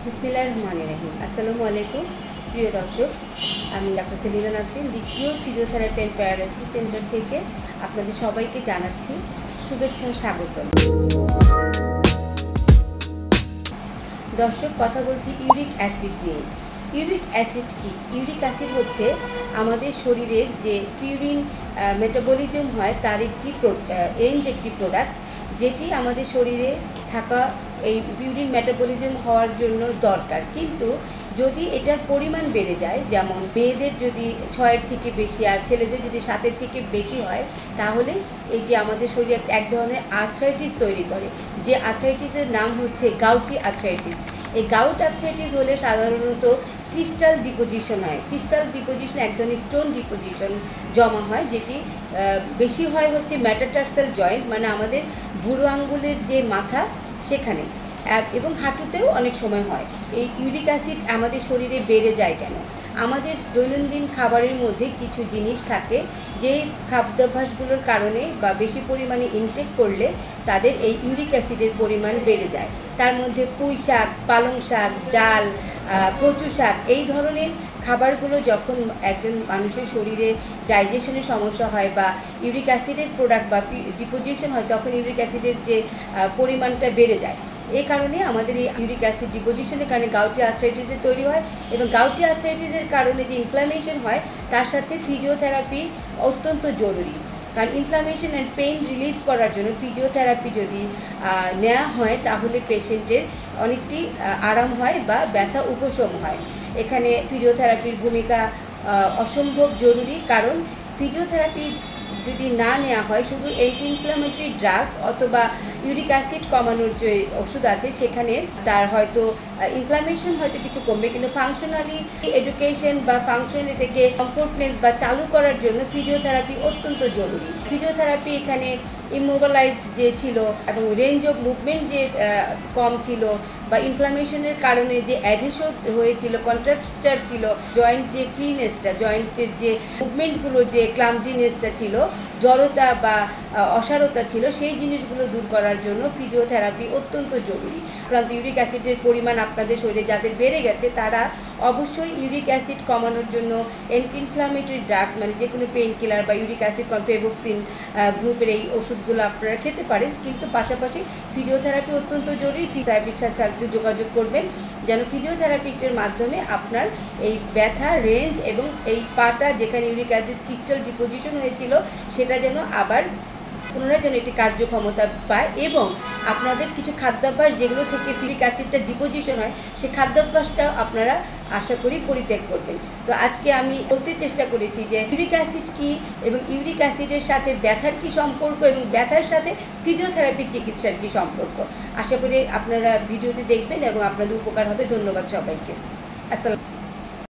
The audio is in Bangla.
বিসমিল্লাহির রহমানির রহিম। আসসালামু আলাইকুম প্রিয় দর্শক, আমি ডাক্তার সেলিনা নাসরিন দ্বিতীয় ফিজিওথেরাপি অ্যান্ড প্যারালাইসিস সেন্টার থেকে আপনাদের সবাইকে জানাচ্ছি শুভেচ্ছা স্বাগতম। দর্শক, কথা বলছি ইউরিক অ্যাসিড নিয়ে। ইউরিক অ্যাসিড কি? ইউরিক অ্যাসিড হচ্ছে আমাদের শরীরের যে পিউরিন মেটাবলিজম হয় তার একটি প্রোডাক্ট, যেটি আমাদের শরীরে থাকা এই পিউরিন মেটাবলিজম হওয়ার জন্য দরকার। কিন্তু যদি এটার পরিমাণ বেড়ে যায়, যেমন মেয়েদের যদি 6-এর থেকে বেশি আর ছেলেদের যদি 7-এর থেকে বেশি হয়, তাহলে এটি আমাদের শরীরে এক ধরনের আর্থ্রাইটিস তৈরি করে, যে আর্থ্রাইটিসের নাম হচ্ছে গাউটি আর্থ্রাইটিস। এই গাউট আর্থ্রাইটিস হলে সাধারণত ক্রিস্টাল ডিপোজিশন হয়। ক্রিস্টাল ডিপোজিশন এক ধরনের স্টোন ডিপোজিশন জমা হয়, যেটি বেশি হয় হচ্ছে মেটাটার্সাল জয়েন্ট, মানে আমাদের বুড়ো আঙ্গুলের যে মাথা সেখানে, এবং হাঁটুতেও অনেক সময় হয়। এই ইউরিক অ্যাসিড আমাদের শরীরে বেড়ে যায় কেন? আমাদের দৈনন্দিন খাবারের মধ্যে কিছু জিনিস থাকে যে খাদ্যাভ্যাসগুলোর কারণে বা বেশি পরিমাণে ইনটেক করলে তাদের এই ইউরিক অ্যাসিডের পরিমাণ বেড়ে যায়। তার মধ্যে পুঁই শাক, পালং শাক, ডাল, কচু শাক, এই ধরনের খাবারগুলো যখন একজন মানুষের শরীরে ডাইজেশনের সমস্যা হয় বা ইউরিক অ্যাসিডের প্রোডাক্ট বা ডিপোজিশন হয়, তখন ইউরিক অ্যাসিডের যে পরিমাণটা বেড়ে যায়। এই কারণে আমাদের এই ইউরিক অ্যাসিড ডিপোজিশনের কারণে গাউটি আর্থ্রাইটিসের তৈরি হয়, এবং গাউটি আর্থ্রাইটিসের কারণে যে ইনফ্লামেশন হয় তার সাথে ফিজিওথেরাপি অত্যন্ত জরুরি। কারণ ইনফ্লামেশন অ্যান্ড পেইন রিলিফ করার জন্য ফিজিওথেরাপি যদি নেওয়া হয়, তাহলে পেশেন্টের অনেকটি আরাম হয় বা ব্যথা উপশম হয়। এখানে ফিজিওথেরাপির ভূমিকা অসম্ভব জরুরি, কারণ ফিজিওথেরাপি যদি না নেওয়া হয়, শুধু অ্যান্টি ইনফ্লামেটরি ড্রাগস অথবা ইউরিক অ্যাসিড কমানোর যে ওষুধ আছে সেখানে তার হয়তো ইনফ্লামেশন হয়তো কিছু কমবে, কিন্তু ফাংশনালি এডুকেশন বা ফাংশনালি থেকে কমফোর্টনেস বা চালু করার জন্য ফিজিওথেরাপি অত্যন্ত জরুরি। ফিজিওথেরাপি এখানে ইমোবিলাইজড যে ছিল এবং রেঞ্জ অফ মুভমেন্ট যে কম ছিল, বা ইনফ্লামেশনের কারণে যে অ্যাডহেশন হয়েছিল, কন্ট্রাক্টার ছিল, জয়েন্ট যে ফ্রিনেসটা, জয়েন্টের যে মুভমেন্টগুলো যে ক্লামজিনেসটা ছিল, জড়তা বা অসারতা ছিল, সেই জিনিসগুলো দূর করার জন্য ফিজিওথেরাপি অত্যন্ত জরুরি। প্রান্ত ইউরিক অ্যাসিডের পরিমাণ আপনাদের শরীরে যাদের বেড়ে গেছে, তারা অবশ্যই ইউরিক অ্যাসিড কমানোর জন্য অ্যান্টি ইনফ্লামেটরি ড্রাগস, মানে যে কোনো পেইন কিলার বা ইউরিক অ্যাসিড ফেভোক্সিন গ্রুপের এই ওষুধগুলো আপনারা খেতে পারেন। কিন্তু পাশাপাশি ফিজিওথেরাপি অত্যন্ত জরুরি। ফিজিওথেরাপিস্টের সাথে যোগাযোগ করবেন, যেন ফিজিওথেরাপিস্টের মাধ্যমে আপনার এই ব্যথা রেঞ্জ এবং এই পাটা যেখানে ইউরিক অ্যাসিড ক্রিস্টাল ডিপোজিশন হয়েছিল সেটা যেন আবার পুনরায় যেন একটি কার্যক্ষমতা পায়, এবং আপনাদের কিছু খাদ্যাভ্যাস যেগুলো থেকে ইউরিক অ্যাসিডটা ডিপোজিশন হয়, সেই খাদ্যাভ্যাসটা আপনারা আশা করি পরিত্যাগ করবেন। তো আজকে আমি বলতে চেষ্টা করেছি যে ইউরিক অ্যাসিড কী এবং ইউরিক অ্যাসিডের সাথে ব্যথার কী সম্পর্ক, এবং ব্যথার সাথে ফিজিওথেরাপির চিকিৎসার কী সম্পর্ক। আশা করি আপনারা ভিডিওটি দেখবেন এবং আপনাদের উপকার হবে। ধন্যবাদ সবাইকে। আসসালাম।